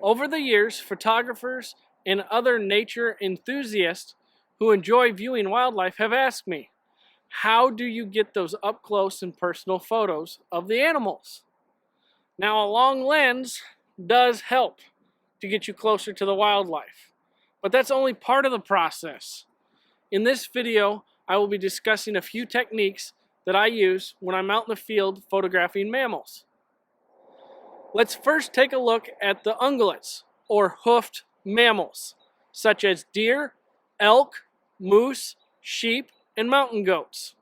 Over the years, photographers and other nature enthusiasts who enjoy viewing wildlife have asked me, how do you get those up close and personal photos of the animals? Now, a long lens does help to get you closer to the wildlife, but that's only part of the process. In this video, I will be discussing a few techniques that I use when I'm out in the field photographing mammals. Let's first take a look at the ungulates, or hoofed mammals, such as deer, elk, moose, sheep, and mountain goats.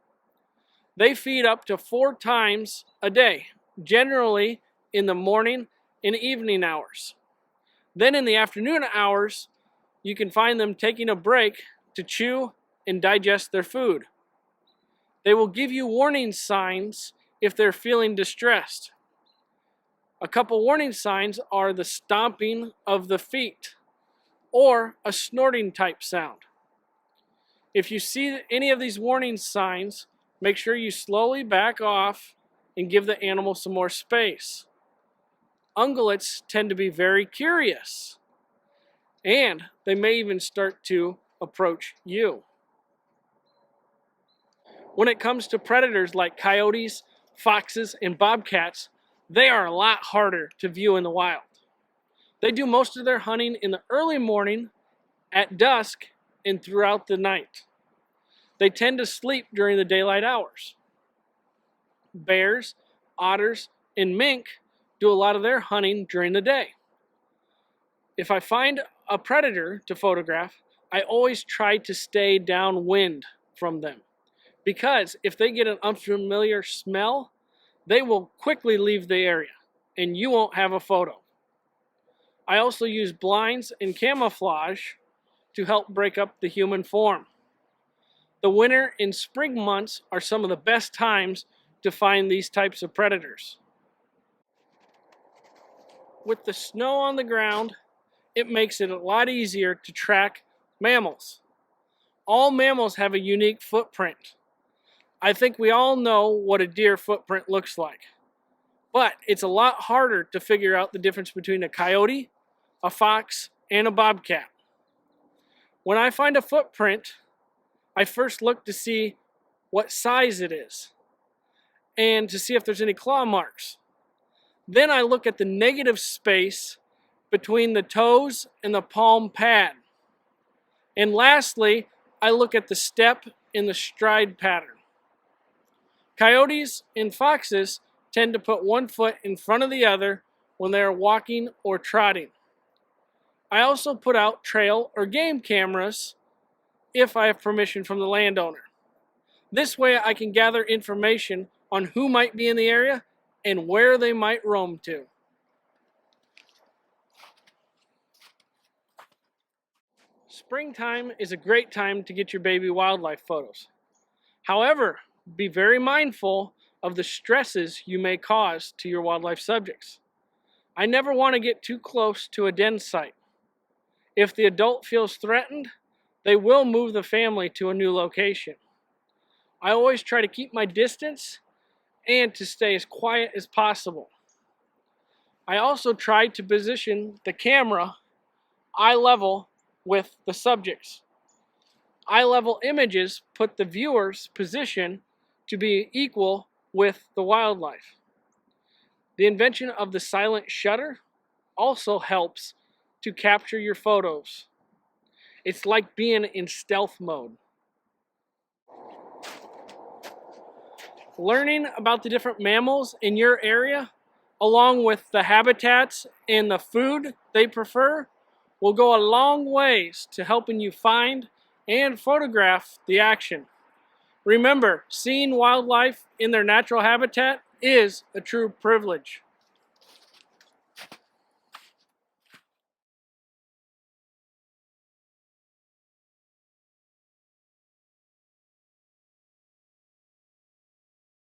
They feed up to 4 times a day, generally in the morning and evening hours. Then in the afternoon hours, you can find them taking a break to chew and digest their food. They will give you warning signs if they're feeling distressed. A couple warning signs are the stomping of the feet or a snorting type sound. If you see any of these warning signs, make sure you slowly back off and give the animal some more space. Ungulates tend to be very curious, and they may even start to approach you. When it comes to predators like coyotes, foxes, and bobcats, they are a lot harder to view in the wild. They do most of their hunting in the early morning, at dusk, and throughout the night. They tend to sleep during the daylight hours. Bears, otters, and mink do a lot of their hunting during the day. If I find a predator to photograph, I always try to stay downwind from them, because if they get an unfamiliar smell, they will quickly leave the area and you won't have a photo. I also use blinds and camouflage to help break up the human form. The winter and spring months are some of the best times to find these types of predators. With the snow on the ground, it makes it a lot easier to track mammals. All mammals have a unique footprint. I think we all know what a deer footprint looks like, but it's a lot harder to figure out the difference between a coyote, a fox, and a bobcat. When I find a footprint, I first look to see what size it is and to see if there's any claw marks. Then I look at the negative space between the toes and the palm pad. And lastly, I look at the step and the stride pattern. Coyotes and foxes tend to put one foot in front of the other when they are walking or trotting. I also put out trail or game cameras if I have permission from the landowner. This way I can gather information on who might be in the area and where they might roam to. Springtime is a great time to get your baby wildlife photos. However, be very mindful of the stresses you may cause to your wildlife subjects. I never want to get too close to a den site. If the adult feels threatened, they will move the family to a new location. I always try to keep my distance and to stay as quiet as possible. I also try to position the camera eye level with the subjects. Eye level images put the viewer's position to be equal with the wildlife. The invention of the silent shutter also helps to capture your photos. It's like being in stealth mode. Learning about the different mammals in your area, along with the habitats and the food they prefer, will go a long ways to helping you find and photograph the action. Remember, seeing wildlife in their natural habitat is a true privilege.